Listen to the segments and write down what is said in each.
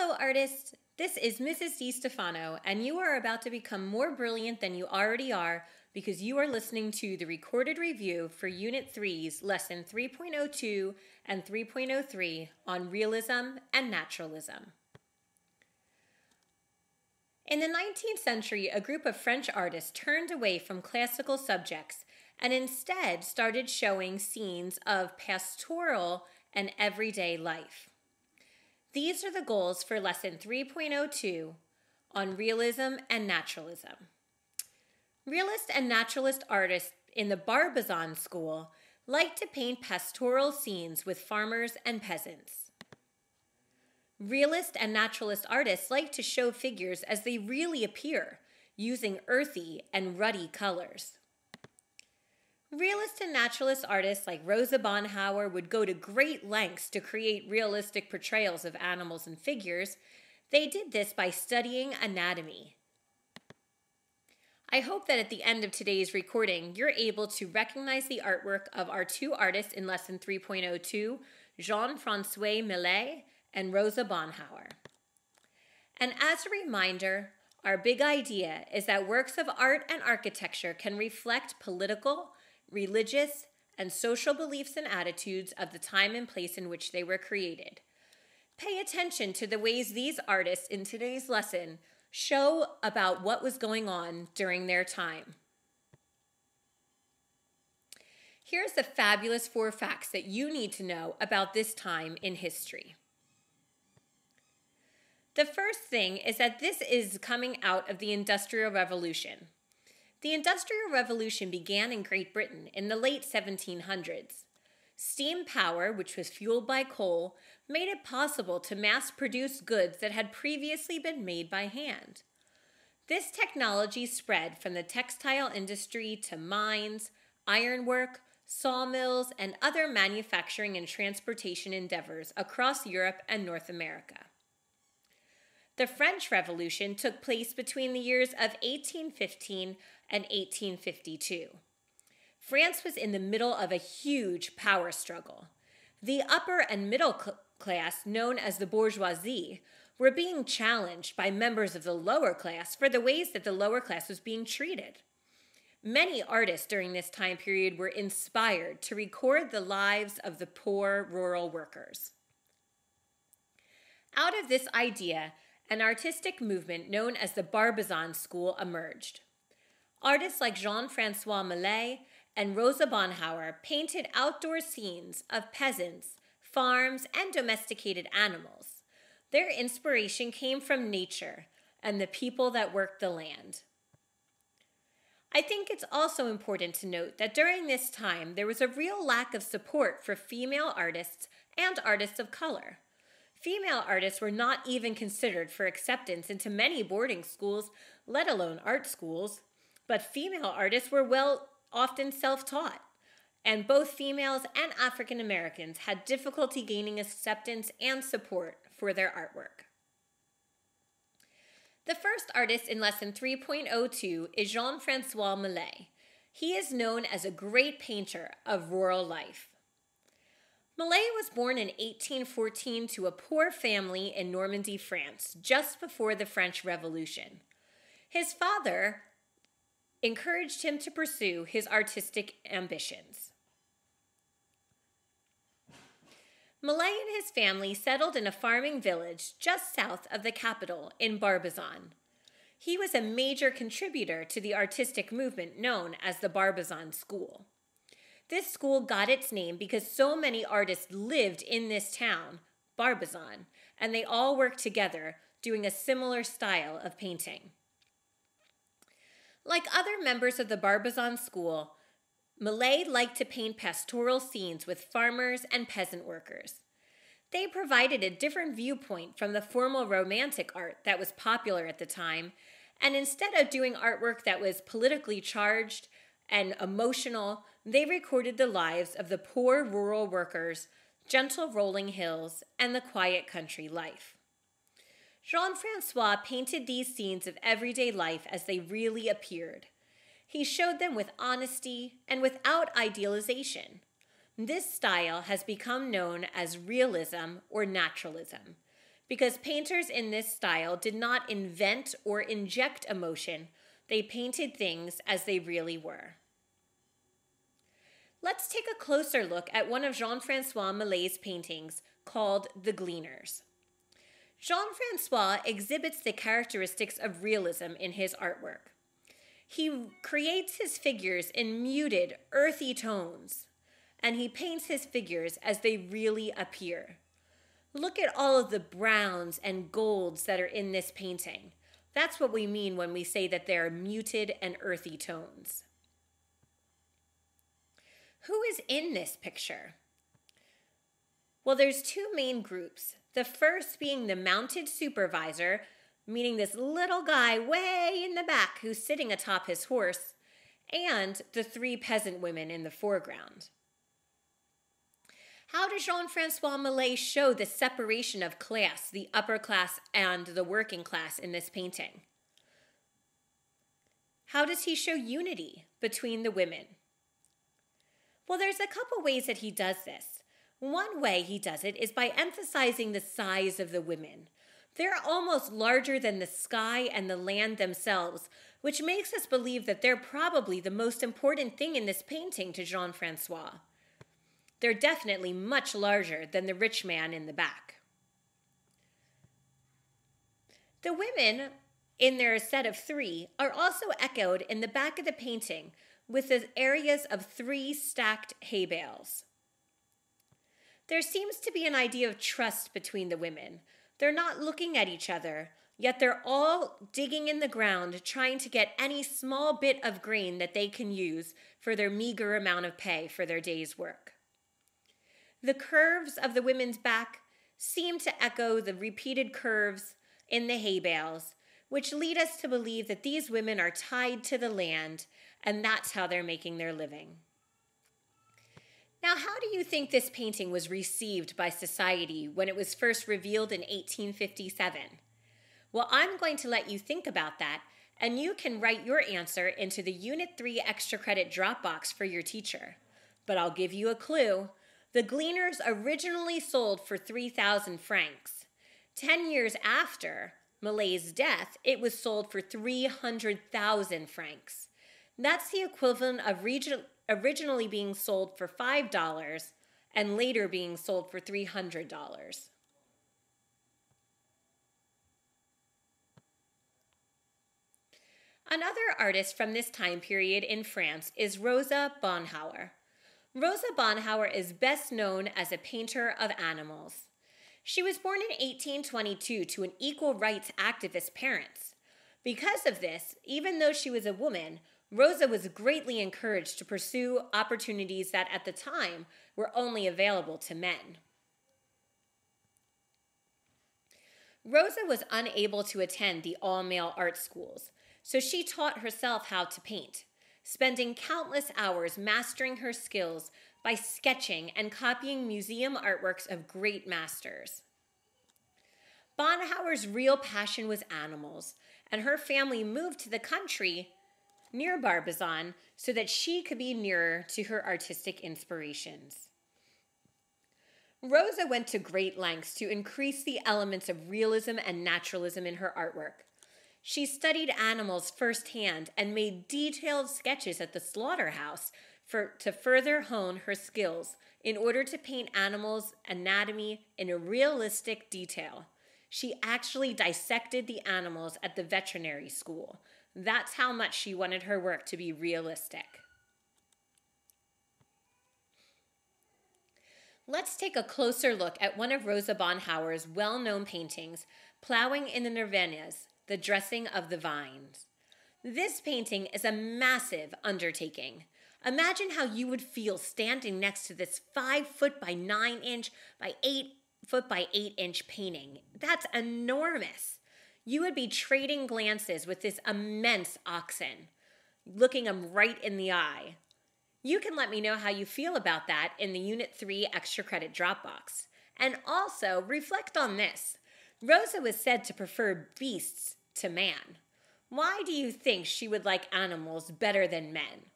Hello, artists. This is Mrs. DiStefano, and you are about to become more brilliant than you already are because you are listening to the recorded review for Unit 3's Lesson 3.02 and 3.03 on Realism and Naturalism. In the 19th century, a group of French artists turned away from classical subjects and instead started showing scenes of pastoral and everyday life. These are the goals for Lesson 3.02 on Realism and Naturalism. Realist and naturalist artists in the Barbizon school like to paint pastoral scenes with farmers and peasants. Realist and naturalist artists like to show figures as they really appear, using earthy and ruddy colors. Realist and naturalist artists like Rosa Bonheur would go to great lengths to create realistic portrayals of animals and figures. They did this by studying anatomy. I hope that at the end of today's recording, you're able to recognize the artwork of our two artists in Lesson 3.02, Jean-François Millet and Rosa Bonheur. And as a reminder, our big idea is that works of art and architecture can reflect political, religious, and social beliefs and attitudes of the time and place in which they were created. Pay attention to the ways these artists in today's lesson show about what was going on during their time. Here's the fabulous 4 facts that you need to know about this time in history. The first thing is that this is coming out of the Industrial Revolution. The Industrial Revolution began in Great Britain in the late 1700s. Steam power, which was fueled by coal, made it possible to mass-produce goods that had previously been made by hand. This technology spread from the textile industry to mines, ironwork, sawmills, and other manufacturing and transportation endeavors across Europe and North America. The French Revolution took place between the years of 1815 and 1852. France was in the middle of a huge power struggle. The upper and middle class, known as the bourgeoisie, were being challenged by members of the lower class for the ways that the lower class was being treated. Many artists during this time period were inspired to record the lives of the poor rural workers. Out of this idea, an artistic movement known as the Barbizon School emerged. Artists like Jean-François Millet and Rosa Bonheur painted outdoor scenes of peasants, farms, and domesticated animals. Their inspiration came from nature and the people that worked the land. I think it's also important to note that during this time, there was a real lack of support for female artists and artists of color. Female artists were not even considered for acceptance into many boarding schools, let alone art schools. But female artists were often self-taught, and both females and African Americans had difficulty gaining acceptance and support for their artwork. The first artist in Lesson 3.02 is Jean-François Millet. He is known as a great painter of rural life. Millet was born in 1814 to a poor family in Normandy, France, just before the French Revolution. His father encouraged him to pursue his artistic ambitions. Millet and his family settled in a farming village just south of the capital in Barbizon. He was a major contributor to the artistic movement known as the Barbizon School. This school got its name because so many artists lived in this town, Barbizon, and they all worked together doing a similar style of painting. Like other members of the Barbizon School, Millet liked to paint pastoral scenes with farmers and peasant workers. They provided a different viewpoint from the formal romantic art that was popular at the time, and instead of doing artwork that was politically charged and emotional, they recorded the lives of the poor rural workers, gentle rolling hills, and the quiet country life. Jean-François painted these scenes of everyday life as they really appeared. He showed them with honesty and without idealization. This style has become known as realism or naturalism because painters in this style did not invent or inject emotion. They painted things as they really were. Let's take a closer look at one of Jean-Francois Millet's paintings called The Gleaners. Jean-Francois exhibits the characteristics of realism in his artwork. He creates his figures in muted, earthy tones, and he paints his figures as they really appear. Look at all of the browns and golds that are in this painting. That's what we mean when we say that they're muted and earthy tones. Who is in this picture? Well, there's two main groups. The first being the mounted supervisor, meaning this little guy way in the back who's sitting atop his horse, and the three peasant women in the foreground. How does Jean-Francois Millet show the separation of class, the upper class and the working class in this painting? How does he show unity between the women? Well, there's a couple ways that he does this. One way he does it is by emphasizing the size of the women. They're almost larger than the sky and the land themselves, which makes us believe that they're probably the most important thing in this painting to Jean-Francois. They're definitely much larger than the rich man in the back. The women, in their set of three, are also echoed in the back of the painting with the areas of three stacked hay bales. There seems to be an idea of trust between the women. They're not looking at each other, yet they're all digging in the ground trying to get any small bit of grain that they can use for their meager amount of pay for their day's work. The curves of the women's back seem to echo the repeated curves in the hay bales, which lead us to believe that these women are tied to the land, and that's how they're making their living. Now, how do you think this painting was received by society when it was first revealed in 1857? Well, I'm going to let you think about that, and you can write your answer into the Unit 3 extra credit drop box for your teacher. But I'll give you a clue. The Gleaners originally sold for 3,000 francs. 10 years after Millet's death, it was sold for 300,000 francs. That's the equivalent of originally being sold for $5 and later being sold for $300. Another artist from this time period in France is Rosa Bonheur. Rosa Bonheur is best known as a painter of animals. She was born in 1822 to an equal rights activist parents. Because of this, even though she was a woman, Rosa was greatly encouraged to pursue opportunities that at the time were only available to men. Rosa was unable to attend the all-male art schools, so she taught herself how to paint, spending countless hours mastering her skills by sketching and copying museum artworks of great masters. Bonheur's real passion was animals, and her family moved to the country near Barbizon so that she could be nearer to her artistic inspirations. Rosa went to great lengths to increase the elements of realism and naturalism in her artwork. She studied animals firsthand and made detailed sketches at the slaughterhouse to further hone her skills in order to paint animals' anatomy in a realistic detail. She actually dissected the animals at the veterinary school. That's how much she wanted her work to be realistic. Let's take a closer look at one of Rosa Bonheur's well-known paintings, Plowing in the Nirvanas, The Dressing of the Vines. This painting is a massive undertaking. Imagine how you would feel standing next to this 5-foot by 9-inch by 8-foot by 8-inch painting. That's enormous. You would be trading glances with this immense oxen, looking him right in the eye. You can let me know how you feel about that in the Unit 3 extra credit drop box. And also, reflect on this. Rosa was said to prefer beasts to man. Why do you think she would like animals better than men?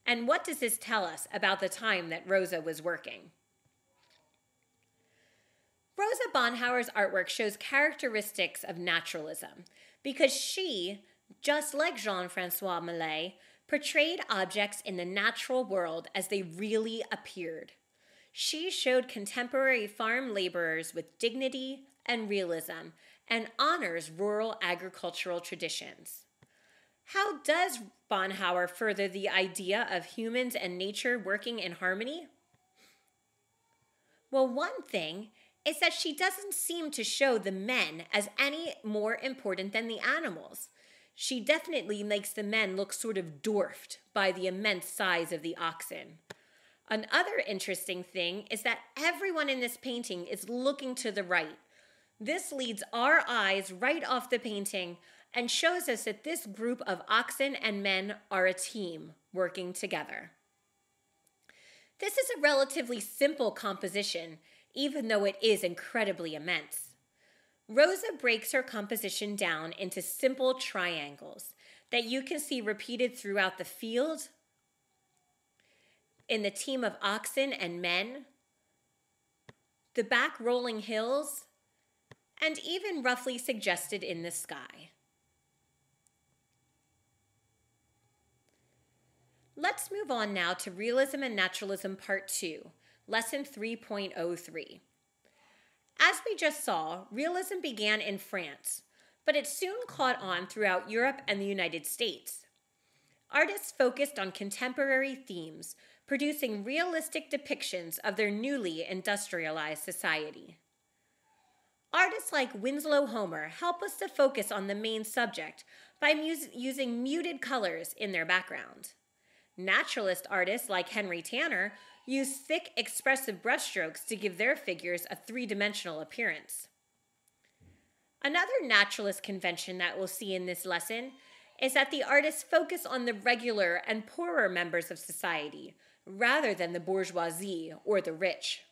And what does this tell us about the time that Rosa was working? Rosa Bonheuer's artwork shows characteristics of naturalism because she, just like Jean-Francois Millet, portrayed objects in the natural world as they really appeared. She showed contemporary farm laborers with dignity and realism and honors rural agricultural traditions. How does Bonheuer further the idea of humans and nature working in harmony? Well, one thing is that she doesn't seem to show the men as any more important than the animals. She definitely makes the men look sort of dwarfed by the immense size of the oxen. Another interesting thing is that everyone in this painting is looking to the right. This leads our eyes right off the painting and shows us that this group of oxen and men are a team working together. This is a relatively simple composition, even though it is incredibly immense. Rosa breaks her composition down into simple triangles that you can see repeated throughout the field, in the team of oxen and men, the back rolling hills, and even roughly suggested in the sky. Let's move on now to Realism and Naturalism Part 2, Lesson 3.03. As we just saw, realism began in France, but it soon caught on throughout Europe and the United States. Artists focused on contemporary themes, producing realistic depictions of their newly industrialized society. Artists like Winslow Homer help us to focus on the main subject by using muted colors in their background. Naturalist artists like Henry Tanner use thick, expressive brushstrokes to give their figures a three-dimensional appearance. Another naturalist convention that we'll see in this lesson is that the artists focus on the regular and poorer members of society, rather than the bourgeoisie or the rich.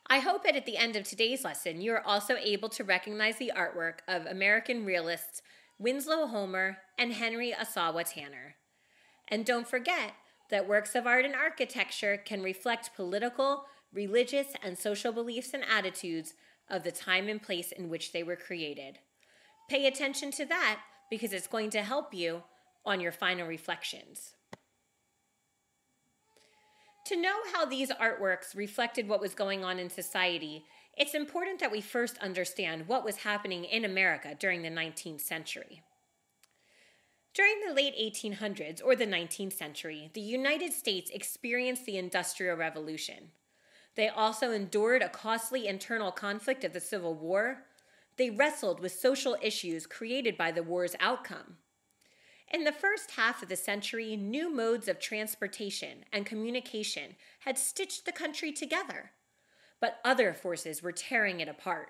I hope that at the end of today's lesson, you are also able to recognize the artwork of American realists Winslow Homer and Henry Ossawa Tanner. And don't forget that works of art and architecture can reflect political, religious, and social beliefs and attitudes of the time and place in which they were created. Pay attention to that because it's going to help you on your final reflections. To know how these artworks reflected what was going on in society, it's important that we first understand what was happening in America during the 19th century. During the late 1800s or the 19th century, the United States experienced the Industrial Revolution. They also endured a costly internal conflict of the Civil War. They wrestled with social issues created by the war's outcome. In the first half of the century, new modes of transportation and communication had stitched the country together, but other forces were tearing it apart.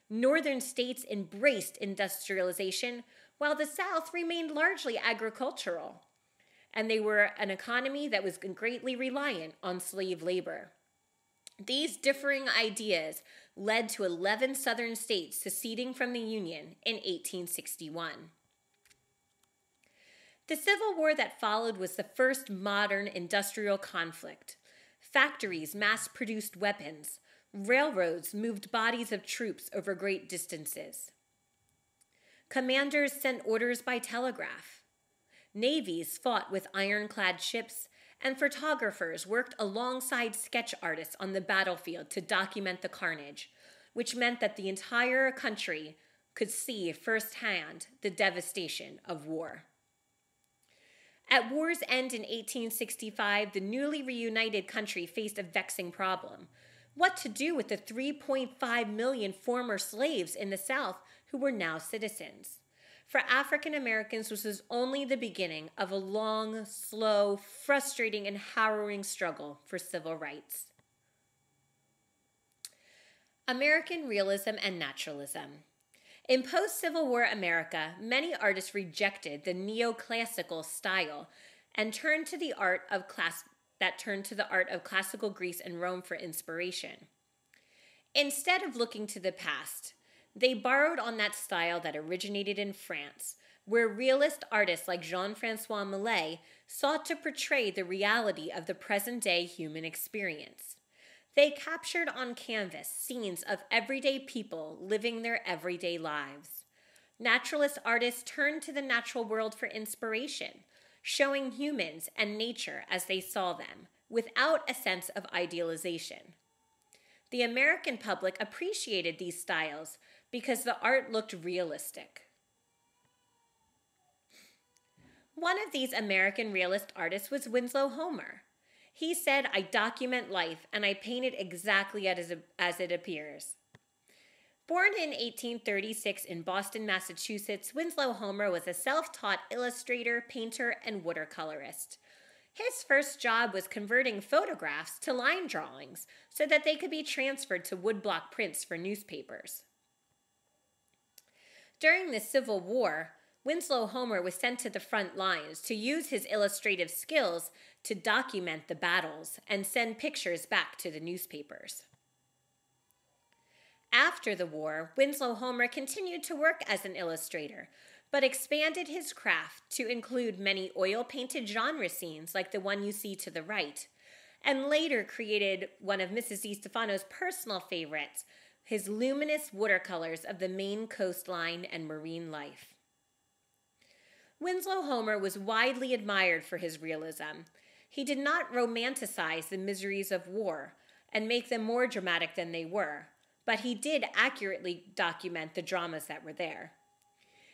Northern states embraced industrialization, while the South remained largely agricultural, and they were an economy that was greatly reliant on slave labor. These differing ideas led to 11 Southern states seceding from the Union in 1861. The Civil War that followed was the first modern industrial conflict. Factories mass-produced weapons. Railroads moved bodies of troops over great distances. Commanders sent orders by telegraph. Navies fought with ironclad ships, and photographers worked alongside sketch artists on the battlefield to document the carnage, which meant that the entire country could see firsthand the devastation of war. At war's end in 1865, the newly reunited country faced a vexing problem: what to do with the 3.5 million former slaves in the South who were now citizens. For African Americans, this was only the beginning of a long, slow, frustrating, and harrowing struggle for civil rights. American Realism and Naturalism. In post-Civil War America, many artists rejected the neoclassical style and turned to the art of classical Greece and Rome for inspiration. Instead of looking to the past, they borrowed on that style that originated in France, where realist artists like Jean-Francois Millet sought to portray the reality of the present-day human experience. They captured on canvas scenes of everyday people living their everyday lives. Naturalist artists turned to the natural world for inspiration, showing humans and nature as they saw them, without a sense of idealization. The American public appreciated these styles because the art looked realistic. One of these American realist artists was Winslow Homer. He said, "I document life and I paint it exactly as it appears." Born in 1836 in Boston, Massachusetts, Winslow Homer was a self-taught illustrator, painter, and watercolorist. His first job was converting photographs to line drawings so that they could be transferred to woodblock prints for newspapers. During the Civil War, Winslow Homer was sent to the front lines to use his illustrative skills to document the battles and send pictures back to the newspapers. After the war, Winslow Homer continued to work as an illustrator, but expanded his craft to include many oil-painted genre scenes like the one you see to the right, and later created one of Mrs. DiStefano's personal favorites, his luminous watercolors of the Maine coastline and marine life. Winslow Homer was widely admired for his realism. He did not romanticize the miseries of war and make them more dramatic than they were, but he did accurately document the dramas that were there.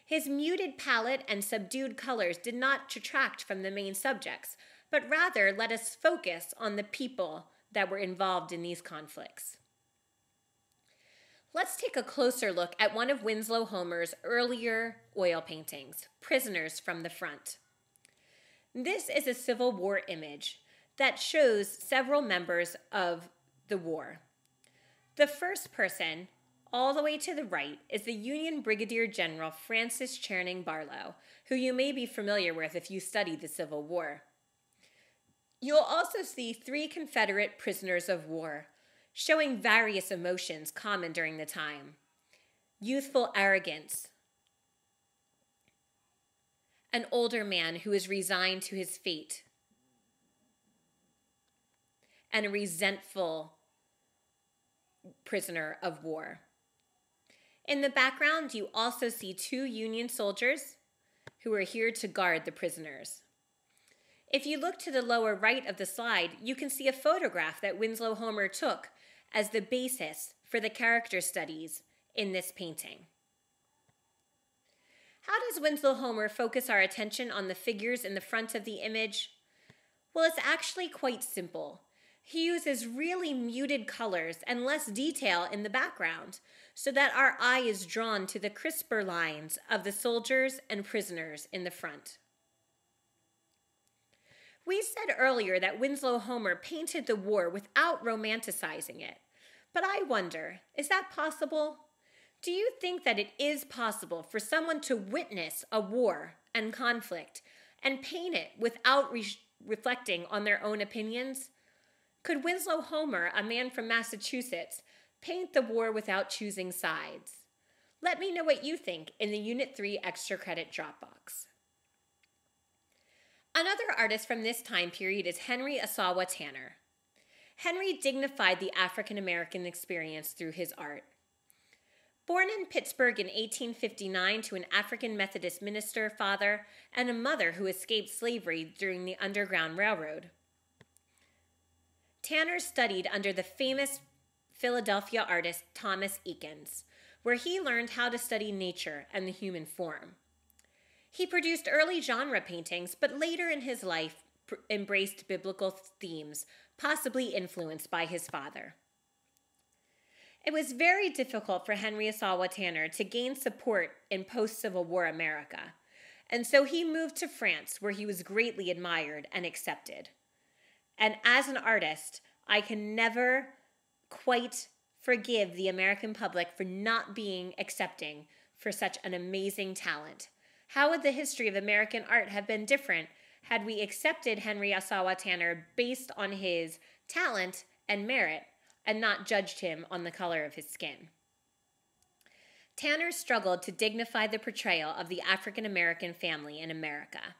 His muted palette and subdued colors did not detract from the main subjects, but rather let us focus on the people that were involved in these conflicts. Let's take a closer look at one of Winslow Homer's earlier oil paintings, Prisoners from the Front. This is a Civil War image that shows several members of the war. The first person, all the way to the right, is the Union Brigadier General Francis Channing Barlow, who you may be familiar with if you studied the Civil War. You'll also see 3 Confederate prisoners of war, showing various emotions common during the time: youthful arrogance, an older man who is resigned to his fate, and a resentful prisoner of war. In the background, you also see 2 Union soldiers who are here to guard the prisoners. If you look to the lower right of the slide, you can see a photograph that Winslow Homer took as the basis for the character studies in this painting. How does Winslow Homer focus our attention on the figures in the front of the image? Well, it's actually quite simple. He uses really muted colors and less detail in the background so that our eye is drawn to the crisper lines of the soldiers and prisoners in the front. We said earlier that Winslow Homer painted the war without romanticizing it, but I wonder, is that possible? Do you think that it is possible for someone to witness a war and conflict and paint it without reflecting on their own opinions? Could Winslow Homer, a man from Massachusetts, paint the war without choosing sides? Let me know what you think in the Unit 3 Extra Credit Dropbox. Another artist from this time period is Henry Ossawa Tanner. Henry dignified the African American experience through his art. Born in Pittsburgh in 1859 to an African Methodist minister father and a mother who escaped slavery during the Underground Railroad, Tanner studied under the famous Philadelphia artist Thomas Eakins, where he learned how to study nature and the human form. He produced early genre paintings, but later in his life embraced biblical themes, possibly influenced by his father. It was very difficult for Henry Ossawa Tanner to gain support in post-Civil War America, and so he moved to France, where he was greatly admired and accepted. And as an artist, I can never quite forgive the American public for not being accepting for such an amazing talent. How would the history of American art have been different had we accepted Henry Ossawa Tanner based on his talent and merit and not judged him on the color of his skin? Tanner struggled to dignify the portrayal of the African American family in America.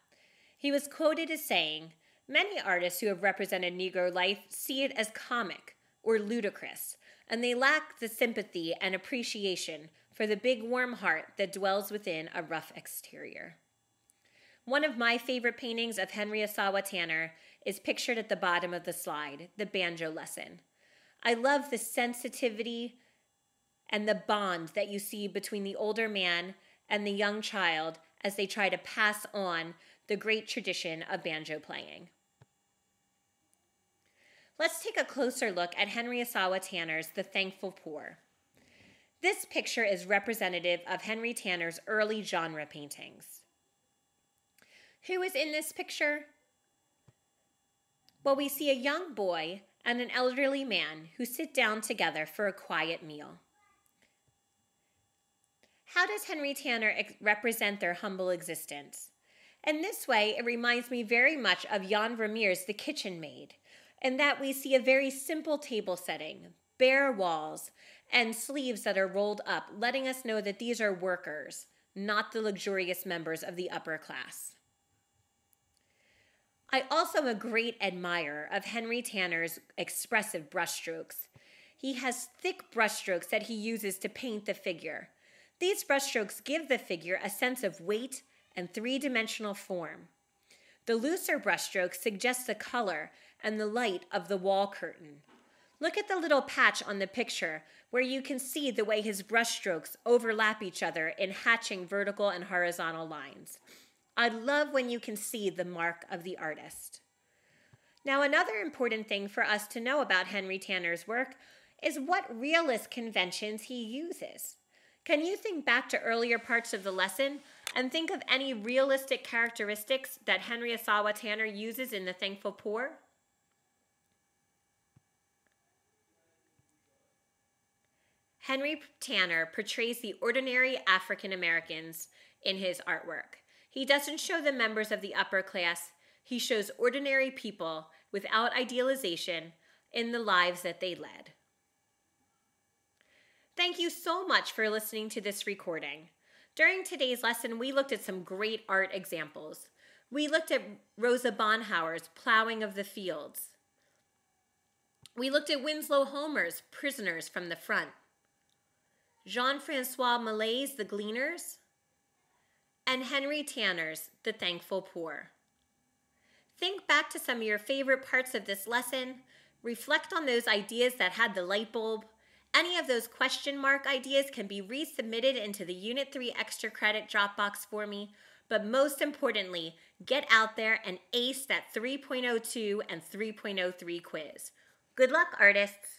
He was quoted as saying, "Many artists who have represented Negro life see it as comic or ludicrous, and they lack the sympathy and appreciation for the big warm heart that dwells within a rough exterior. One of my favorite paintings of Henry Asawa Tanner is pictured at the bottom of the slide, the banjo lesson. I love the sensitivity and the bond that you see between the older man and the young child as they try to pass on the great tradition of banjo playing. Let's take a closer look at Henry Asawa Tanner's The Thankful Poor. This picture is representative of Henry Tanner's early genre paintings. Who is in this picture? Well, we see a young boy and an elderly man who sit down together for a quiet meal. How does Henry Tanner represent their humble existence? In this way, it reminds me very much of Jan Vermeer's The Kitchen Maid, in that we see a very simple table setting, bare walls, and sleeves that are rolled up, letting us know that these are workers, not the luxurious members of the upper class. I also am a great admirer of Henry Tanner's expressive brushstrokes. He has thick brushstrokes that he uses to paint the figure. These brushstrokes give the figure a sense of weight and three-dimensional form. The looser brushstrokes suggest the color and the light of the wall curtain. Look at the little patch on the picture where you can see the way his brushstrokes overlap each other in hatching vertical and horizontal lines. I love when you can see the mark of the artist. Now, another important thing for us to know about Henry Tanner's work is what realist conventions he uses. Can you think back to earlier parts of the lesson and think of any realistic characteristics that Henry Asawa Tanner uses in The Thankful Poor? Henry Tanner portrays the ordinary African Americans in his artwork. He doesn't show the members of the upper class. He shows ordinary people without idealization in the lives that they led. Thank you so much for listening to this recording. During today's lesson, we looked at some great art examples. We looked at Rosa Bonheuer's Plowing of the Fields. We looked at Winslow Homer's Prisoners from the Front, Jean-Francois Millet's The Gleaners, and Henry Tanner's The Thankful Poor. Think back to some of your favorite parts of this lesson. Reflect on those ideas that had the light bulb. Any of those question mark ideas can be resubmitted into the Unit 3 extra credit Dropbox for me. But most importantly, get out there and ace that 3.02 and 3.03 quiz. Good luck, artists!